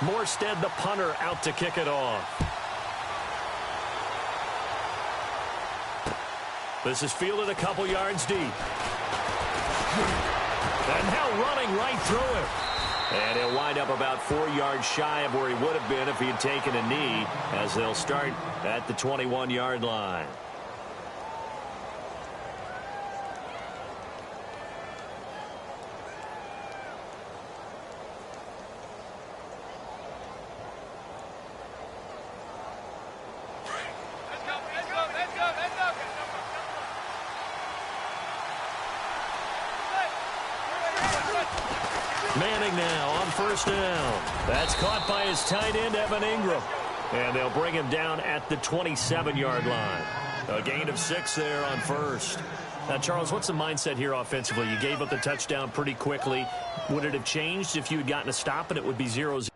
Morstead, the punter, out to kick it off. This is fielded a couple yards deep. And now running right through it. And he'll wind up about 4 yards shy of where he would have been if he had taken a knee, as they'll start at the 21-yard line. Manning now on first down. That's caught by his tight end, Evan Ingram. And they'll bring him down at the 27-yard line. A gain of 6 there on first. Now, Charles, what's the mindset here offensively? You gave up the touchdown pretty quickly. Would it have changed if you had gotten a stop and it would be 0-0?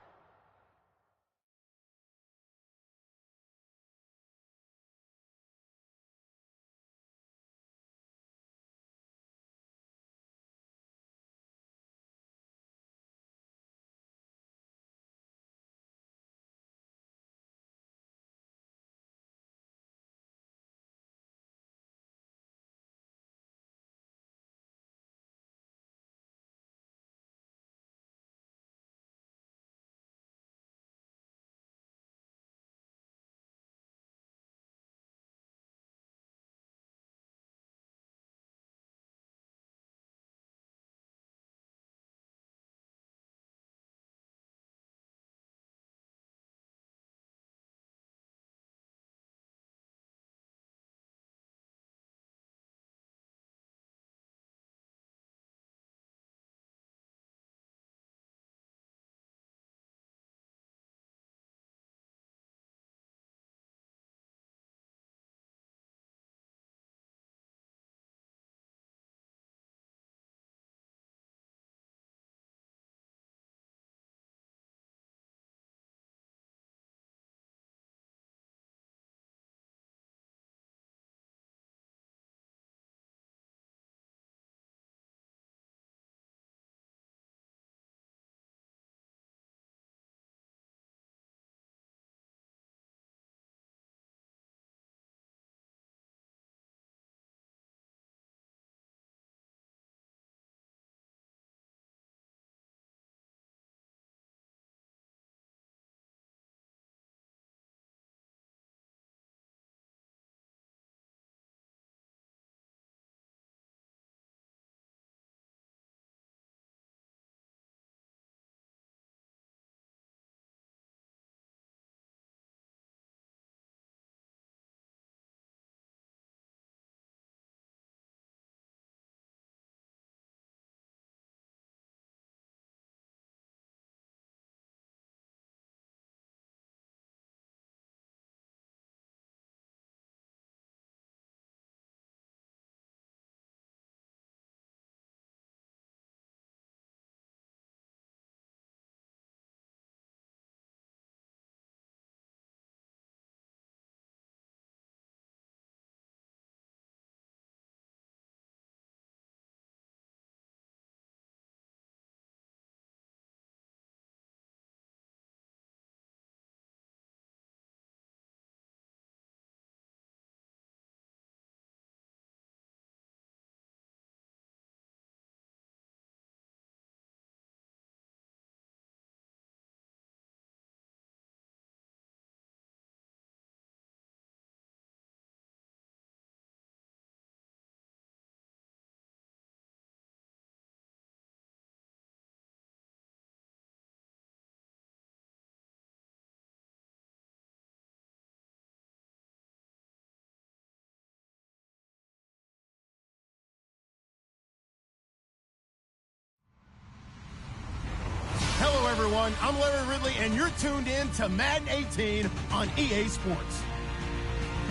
Hello, everyone. I'm Larry Ridley, and you're tuned in to Madden 18 on EA Sports.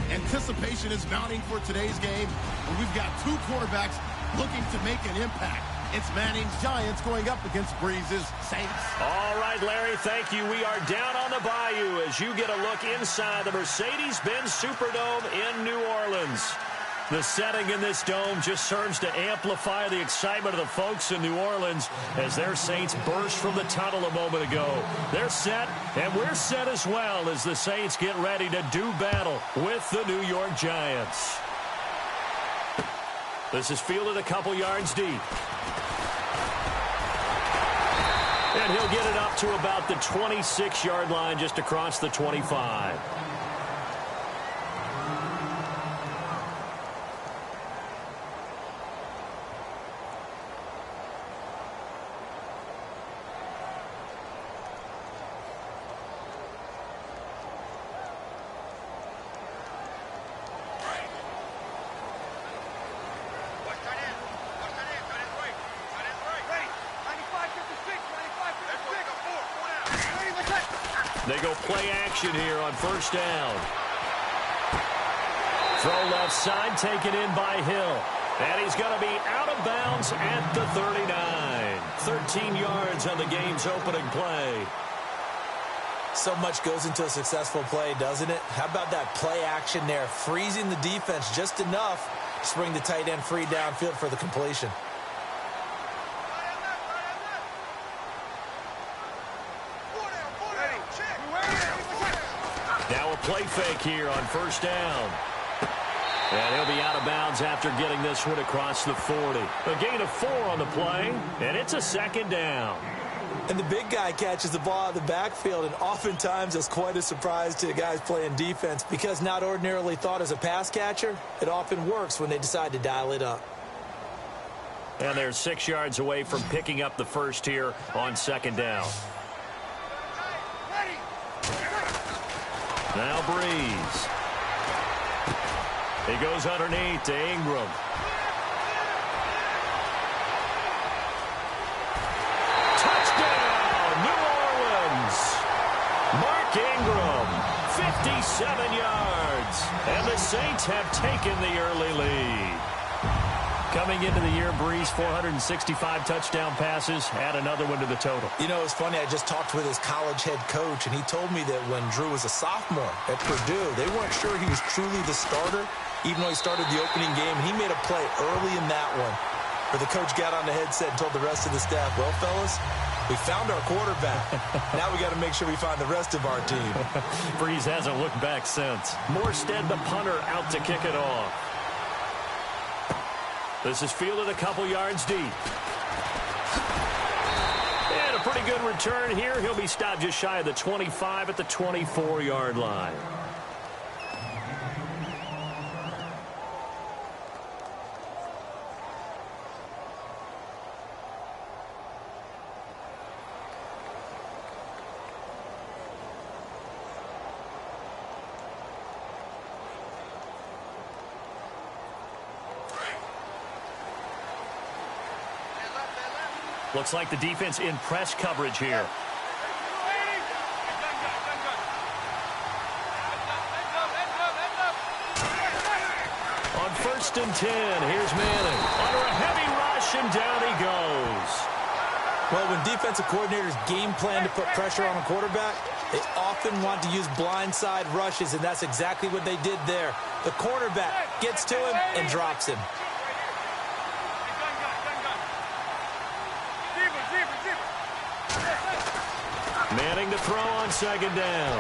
Anticipation is mounting for today's game, where we've got two quarterbacks looking to make an impact. It's Manning's Giants going up against Breeze's Saints. All right, Larry, thank you. We are down on the bayou as you get a look inside the Mercedes-Benz Superdome in New Orleans. The setting in this dome just serves to amplify the excitement of the folks in New Orleans as their Saints burst from the tunnel a moment ago. They're set, and we're set as well as the Saints get ready to do battle with the New York Giants. This is fielded a couple yards deep. And he'll get it up to about the 26-yard line just across the 25. They go play action here on first down. Throw left side, taken in by Hill. And he's going to be out of bounds at the 39. 13 yards on the game's opening play. So much goes into a successful play, doesn't it? How about that play action there? Freezing the defense just enough to bring the tight end free downfield for the completion. Now a play fake here on first down. And he'll be out of bounds after getting this one across the 40. A gain of 4 on the play, and it's a second down. And the big guy catches the ball out of the backfield, and oftentimes it's quite a surprise to the guys playing defense because not ordinarily thought as a pass catcher, it often works when they decide to dial it up. And they're 6 yards away from picking up the first here on second down. Now Breeze. He goes underneath to Ingram. Touchdown, New Orleans. Mark Ingram, 57 yards. And the Saints have taken the early lead. Coming into the year, Breeze, 465 touchdown passes. Add another one to the total. You know, it's funny. I just talked with his college head coach, and he told me that when Drew was a sophomore at Purdue, they weren't sure he was truly the starter, even though he started the opening game. He made a play early in that one where the coach got on the headset and told the rest of the staff, well, fellas, we found our quarterback. Now we got to make sure we find the rest of our team. Breeze hasn't looked back since. Morstead, the punter, out to kick it off. This is fielded a couple yards deep. And a pretty good return here. He'll be stopped just shy of the 25 at the 24-yard line. Looks like the defense in press coverage here. On first and 10, here's Manning. Under a heavy rush, and down he goes. Well, when defensive coordinators game plan to put pressure on a quarterback, they often want to use blindside rushes, and that's exactly what they did there. The quarterback gets to him and drops him. Manning to throw on second down.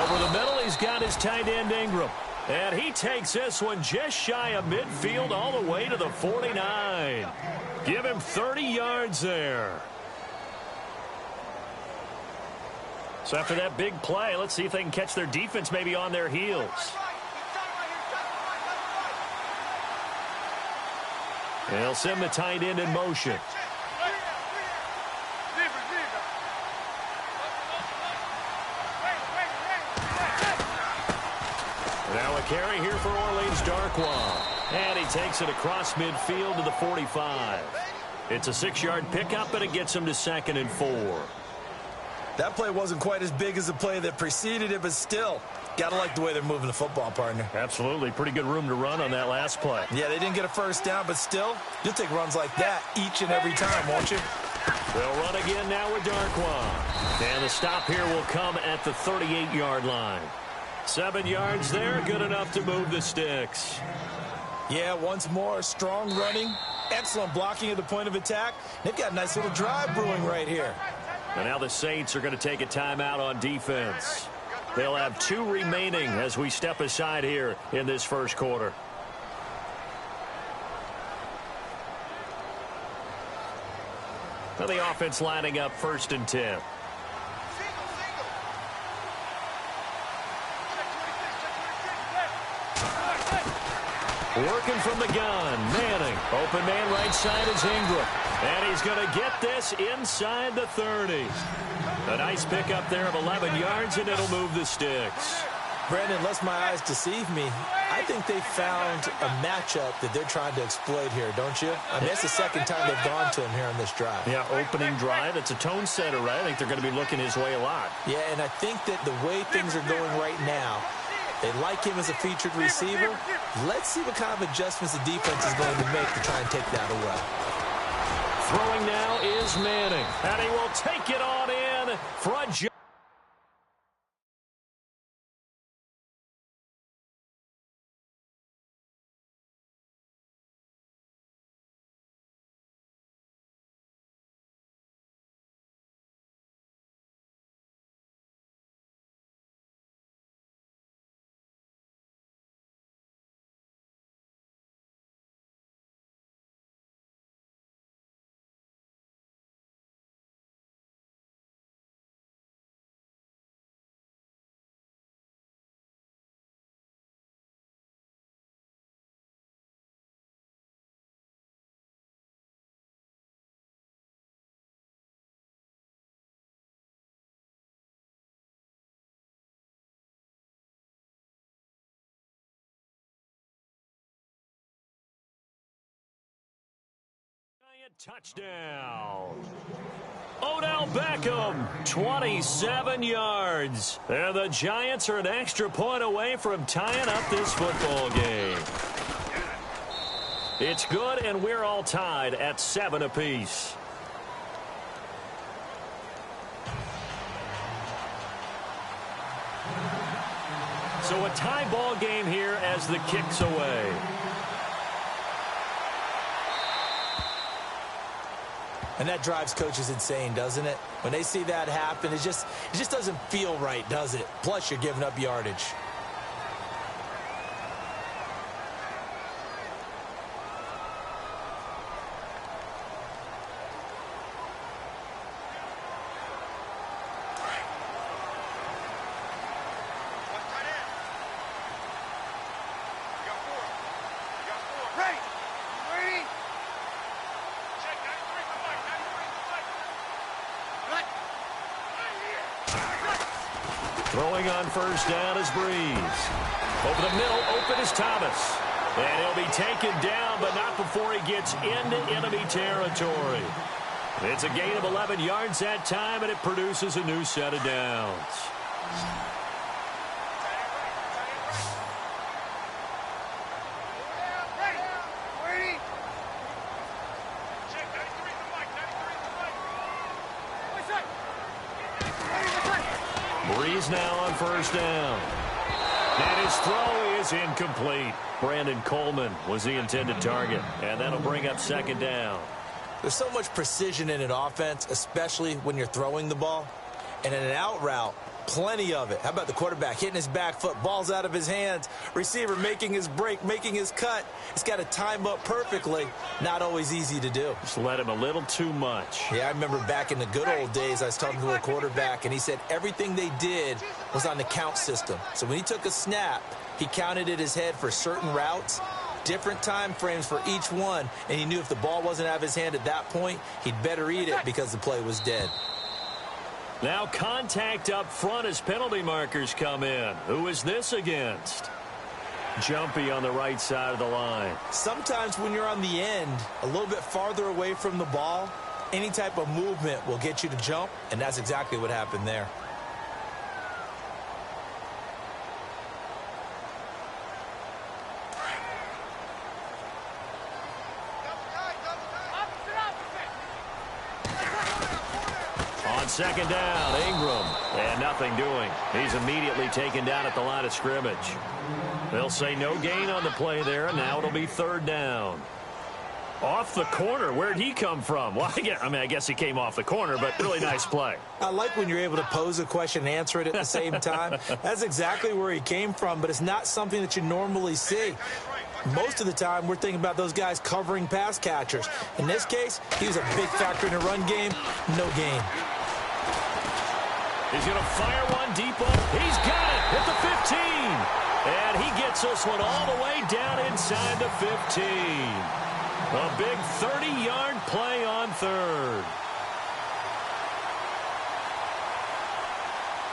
Over the middle, he's got his tight end Ingram. And he takes this one just shy of midfield all the way to the 49. Give him 30 yards there. So after that big play, let's see if they can catch their defense maybe on their heels. They'll send the tight end in motion. Now a carry here for Orleans Darkwa. And he takes it across midfield to the 45. It's a 6-yard pickup, and it gets him to 2nd and 4. That play wasn't quite as big as the play that preceded it, but still, got to like the way they're moving the football, partner. Absolutely. Pretty good room to run on that last play. Yeah, they didn't get a first down, but still, you'll take runs like that each and every time, won't you? They'll run again now with Darkwa. And the stop here will come at the 38-yard line. 7 yards there, good enough to move the sticks. Yeah, once more, strong running, excellent blocking at the point of attack. They've got a nice little drive brewing right here. And now the Saints are going to take a timeout on defense. They'll have 2 remaining as we step aside here in this first quarter. Now the offense lining up 1st and 10. Working from the gun, Manning. Open man right side is Ingram. And he's going to get this inside the 30. A nice pickup there of 11 yards, and it'll move the sticks. Brandon, unless my eyes deceive me, I think they found a matchup that they're trying to exploit here, don't you? I mean, that's the second time they've gone to him here on this drive. Yeah, opening drive. It's a tone setter, right? I think they're going to be looking his way a lot. Yeah, and I think that the way things are going right now, they like him as a featured receiver. Let's see what kind of adjustments the defense is going to make to try and take that away. Throwing now is Manning, and he will take it on in for a jump. Touchdown. Odell Beckham, 27 yards. And the Giants are an extra point away from tying up this football game. It's good, and we're all tied at 7 apiece. So a tie ball game here as the kick's away. And that drives coaches insane, doesn't it? When they see that happen, it just doesn't feel right, does it? Plus, you're giving up yardage. Throwing on first down is Breeze. Over the middle, open is Thomas. And he'll be taken down, but not before he gets into enemy territory. It's a gain of 11 yards that time, and it produces a new set of downs. Breeze now on first down. And his throw is incomplete. Brandon Coleman was the intended target, and that'll bring up second down. There's so much precision in an offense, especially when you're throwing the ball. And in an out route, plenty of it. How about the quarterback hitting his back foot, ball's out of his hands, receiver making his break, making his cut. He's got to time up perfectly. Not always easy to do. Just let him a little too much. Yeah, I remember back in the good old days, I was talking to a quarterback, and he said everything they did was on the count system. So when he took a snap, he counted in his head for certain routes, different time frames for each one, and he knew if the ball wasn't out of his hand at that point, he'd better eat it because the play was dead. Now contact up front as penalty markers come in. Who is this against? Jumpy on the right side of the line. Sometimes when you're on the end, a little bit farther away from the ball, any type of movement will get you to jump, and that's exactly what happened there. second down. Ingram. And nothing doing. He's immediately taken down at the line of scrimmage. They'll say no gain on the play there, and now it'll be third down. Off the corner. Where'd he come from? Well, I guess he came off the corner, but really nice play. I like when you're able to pose a question and answer it at the same time. That's exactly where he came from, but it's not something that you normally see. Most of the time, we're thinking about those guys covering pass catchers. In this case, he was a big factor in the run game. No gain. He's going to fire one deep up. He's got it at the 15. And he gets this one all the way down inside the 15. A big 30-yard play on third.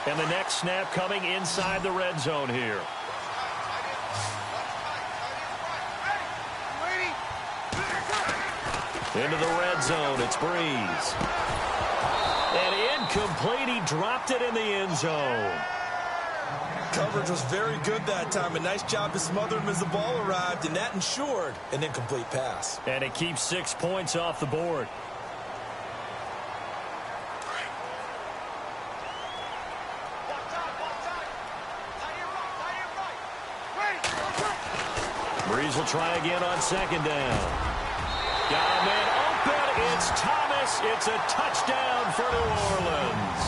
And the next snap coming inside the red zone here. Into the red zone, it's Breeze. And incomplete, he dropped it in the end zone. Coverage was very good that time. A nice job to smother him as the ball arrived, and that ensured an incomplete pass. And it keeps 6 points off the board. Breeze will try again on second down. Got a man open. It's Thomas. It's a touchdown for New Orleans.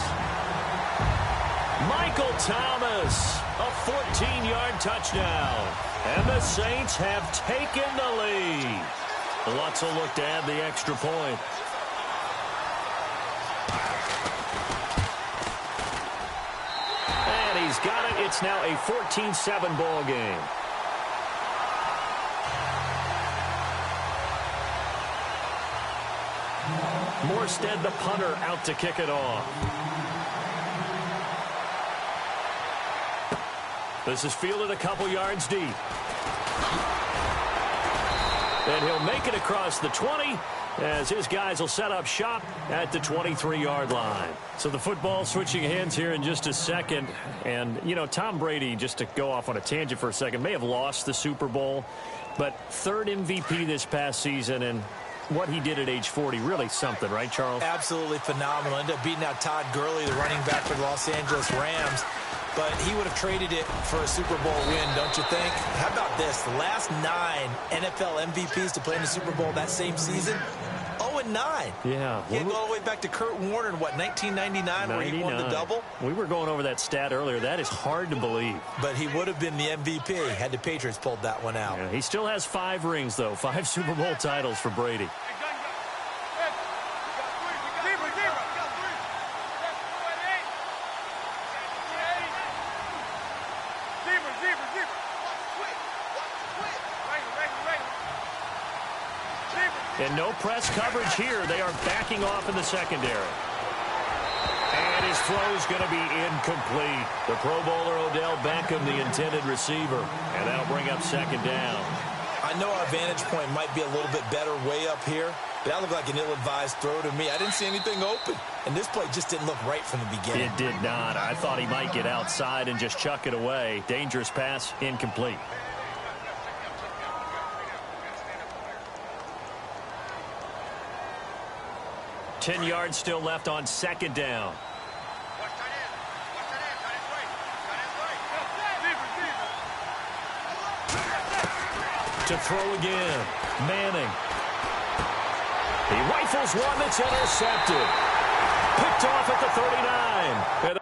Michael Thomas, a 14-yard touchdown. And the Saints have taken the lead. Lutz will look to add the extra point. And he's got it. It's now a 14-7 ball game. Morstead, the punter, out to kick it off. This is fielded a couple yards deep. And he'll make it across the 20 as his guys will set up shop at the 23-yard line. So the football switching hands here in just a second. And, you know, Tom Brady, just to go off on a tangent for a second, may have lost the Super Bowl, but third MVP this past season, and what he did at age 40, really something, right, Charles? Absolutely phenomenal. Ended up beating out Todd Gurley, the running back for the Los Angeles Rams. But he would have traded it for a Super Bowl win, don't you think? How about this? The last 9 NFL MVPs to play in the Super Bowl that same season, 0-9. Yeah. He had to go all the way back to Kurt Warner in, what, 1999, where he won the double? We were going over that stat earlier. That is hard to believe. But he would have been the MVP had the Patriots pulled that one out. Yeah, he still has 5 rings, though. 5 Super Bowl titles for Brady. And no press coverage here. They are backing off in the secondary. And his throw is going to be incomplete. The Pro Bowler Odell Beckham, the intended receiver. And that'll bring up second down. I know our vantage point might be a little bit better way up here, but that looked like an ill-advised throw to me. I didn't see anything open. And this play just didn't look right from the beginning. It did not. I thought he might get outside and just chuck it away. Dangerous pass, incomplete. Ten yards still left on second down. To throw again. Manning. He rifles one that's intercepted. Picked off at the 39.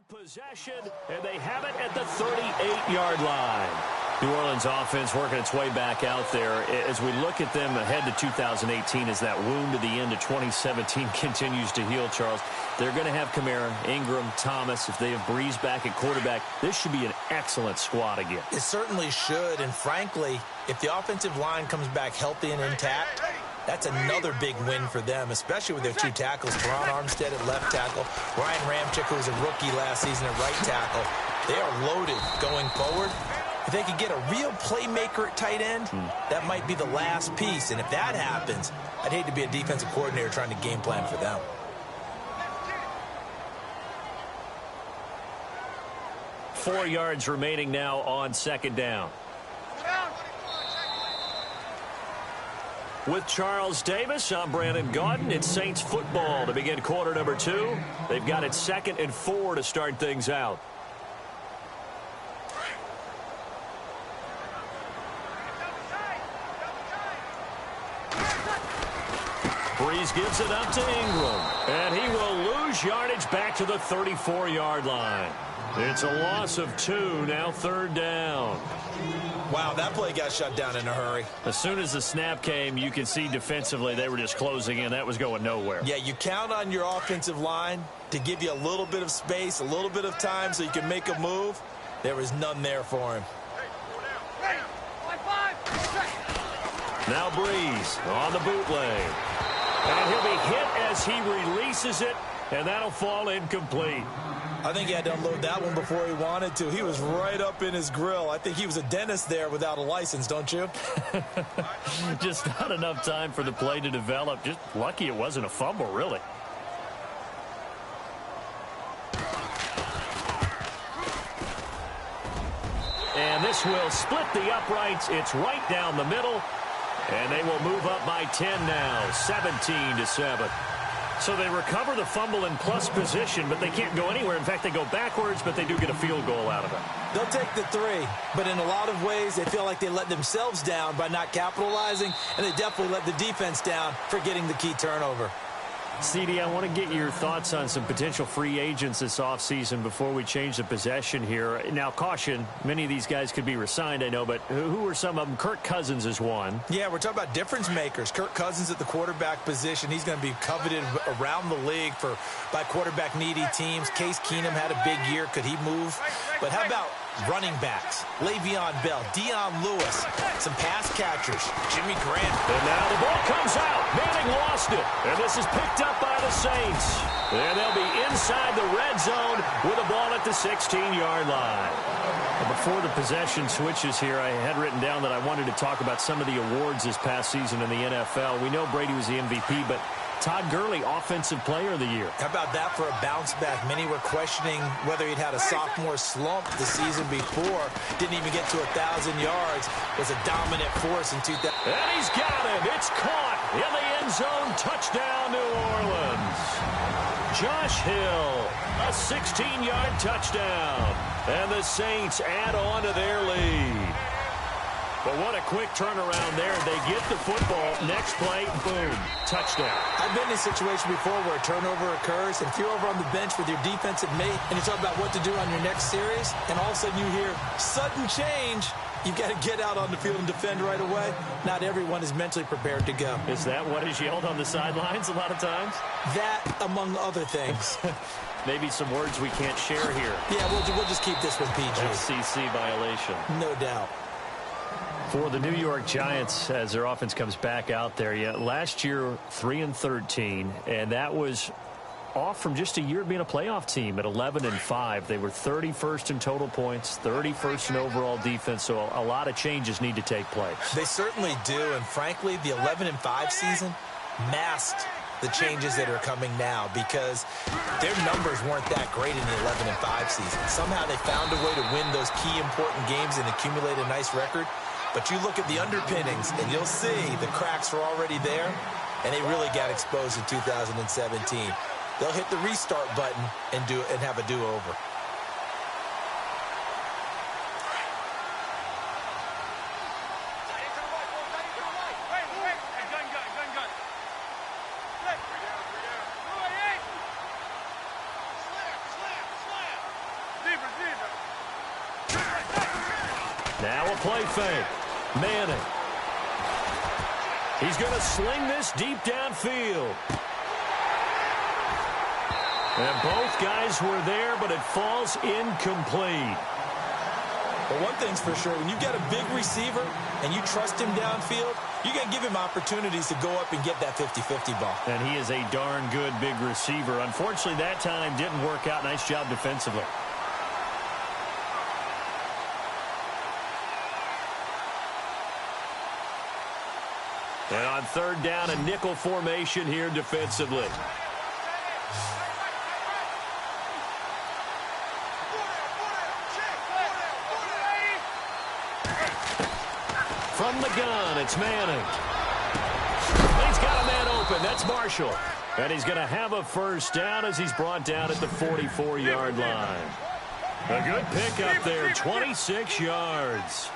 Possession, and they have it at the 38-yard line. New Orleans offense working its way back out there. As we look at them ahead to 2018, as that wound to the end of 2017 continues to heal, Charles, they're going to have Kamara, Ingram, Thomas. If they have Breeze back at quarterback, this should be an excellent squad again. It certainly should, and frankly, if the offensive line comes back healthy and intact, that's another big win for them, especially with their two tackles, Teron Armstead at left tackle, Ryan Ramczyk, who was a rookie last season at right tackle. They are loaded going forward. If they could get a real playmaker at tight end, that might be the last piece. And if that happens, I'd hate to be a defensive coordinator trying to game plan for them. Four yards remaining now on second down. With Charles Davis, I'm Brandon Gaudin. It's Saints football to begin quarter number 2. They've got it 2nd and 4 to start things out. Breeze gives it up to Ingram, and he will lose yardage back to the 34-yard line. It's a loss of 2, now 3rd down. Wow, that play got shut down in a hurry. As soon as the snap came, you can see defensively they were just closing in. That was going nowhere. Yeah, you count on your offensive line to give you a little bit of space, a little bit of time so you can make a move. There was none there for him. Now Breeze on the bootleg. And he'll be hit as he releases it, and that'll fall incomplete. I think he had to unload that one before he wanted to. He was right up in his grill. I think he was a dentist there without a license, don't you? Just not enough time for the play to develop. Just lucky it wasn't a fumble, really. And this will split the uprights. It's right down the middle. And they will move up by 10 now, 17-7. So they recover the fumble in plus position, but they can't go anywhere. In fact, they go backwards, but they do get a field goal out of it. They'll take the 3, but in a lot of ways, they feel like they let themselves down by not capitalizing, and they definitely let the defense down for getting the key turnover. CD, I want to get your thoughts on some potential free agents this offseason before we change the possession here. Now, caution, many of these guys could be re-signed, I know, but who are some of them? Kirk Cousins is one. Yeah, we're talking about difference makers. Kirk Cousins at the quarterback position. He's going to be coveted around the league by quarterback-needy teams. Case Keenum had a big year. Could he move? But how about running backs? Le'Veon Bell, Dion Lewis, some pass catchers, Jimmy Graham. And now the ball comes out. Manning lost it. And this is picked up by the Saints. And they'll be inside the red zone with the ball at the 16-yard line. And before the possession switches here, I had written down that I wanted to talk about some of the awards this past season in the NFL. We know Brady was the MVP, but Todd Gurley, Offensive Player of the Year. How about that for a bounce back? Many were questioning whether he'd had a sophomore slump the season before. Didn't even get to 1,000 yards. Was a dominant force in 2000. And he's got him. It's caught in the end zone. Touchdown, New Orleans. Josh Hill, a 16-yard touchdown. And the Saints add on to their lead. But what a quick turnaround there. They get the football. Next play, boom, touchdown. I've been in a situation before where a turnover occurs, and if you're over on the bench with your defensive mate, and you talk about what to do on your next series, and all of a sudden you hear sudden change, you've got to get out on the field and defend right away. Not everyone is mentally prepared to go. Is that what is yelled on the sidelines a lot of times? That, among other things. Maybe some words we can't share here. Yeah, we'll just keep this one PG. FCC violation. No doubt. For the New York Giants, as their offense comes back out there, last year 3-13, and that was off from just a year of being a playoff team at 11-5. They were 31st in total points, 31st in overall defense, so a lot of changes need to take place. They certainly do, and frankly, the 11-5 season masked the changes that are coming now because their numbers weren't that great in the 11-5 season. Somehow they found a way to win those key important games and accumulate a nice record. But you look at the underpinnings, and you'll see the cracks are already there, and they really got exposed in 2017. They'll hit the restart button and have a do-over. play fake. Manning. He's going to sling this deep downfield. And both guys were there, but it falls incomplete. Well, one thing's for sure, when you've got a big receiver and you trust him downfield, you got to give him opportunities to go up and get that 50-50 ball. And he is a darn good big receiver. Unfortunately, that time didn't work out. Nice job defensively. And on third down, a nickel formation here defensively. From the gun, it's Manning. He's got a man open. That's Marshall. And he's going to have a first down as he's brought down at the 44-yard line. A good pickup there, 26 yards.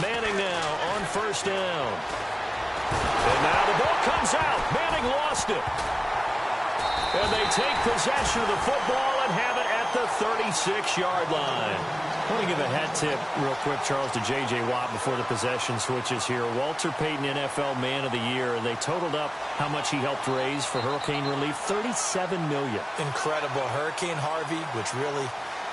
Manning now on first down. And now the ball comes out. Manning lost it. And they take possession of the football and have it at the 36-yard line. I want to give a hat tip real quick, Charles, to J.J. Watt before the possession switches here. Walter Payton, NFL Man of the Year. They totaled up how much he helped raise for hurricane relief, $37 million. Incredible. Hurricane Harvey, which really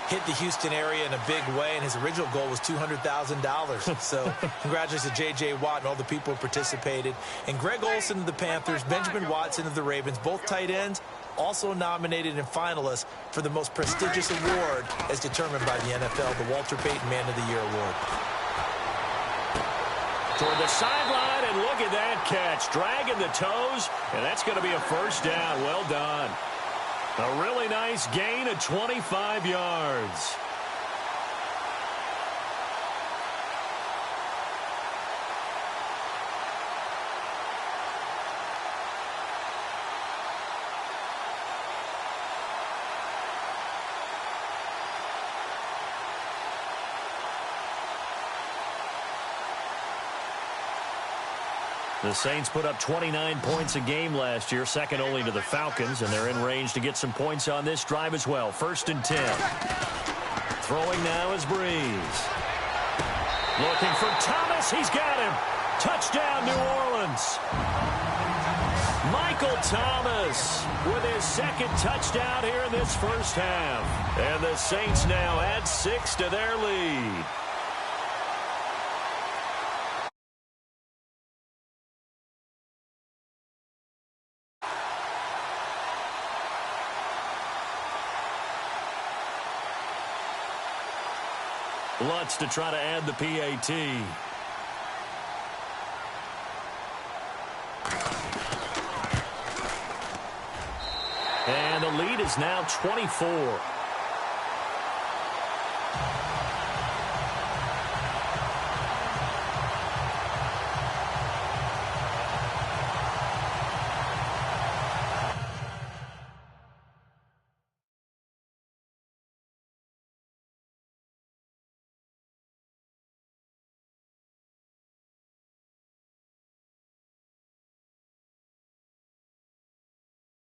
hit the Houston area in a big way, and his original goal was $200,000. So congratulations to J.J. Watt and all the people who participated. And Greg Olsen of the Panthers, Benjamin Watson of the Ravens, both tight ends, also nominated and finalists for the most prestigious award as determined by the NFL, the Walter Payton Man of the Year Award. Toward the sideline, and look at that catch. Dragging the toes, and that's going to be a first down. Well done. A really nice gain of 25 yards. The Saints put up 29 points a game last year, second only to the Falcons, and they're in range to get some points on this drive as well. 1st and 10. Throwing now is Breeze. Looking for Thomas. He's got him. Touchdown, New Orleans. Michael Thomas with his second touchdown here in this first half. And the Saints now add 6 to their lead. Lutz to try to add the PAT. And the lead is now 24.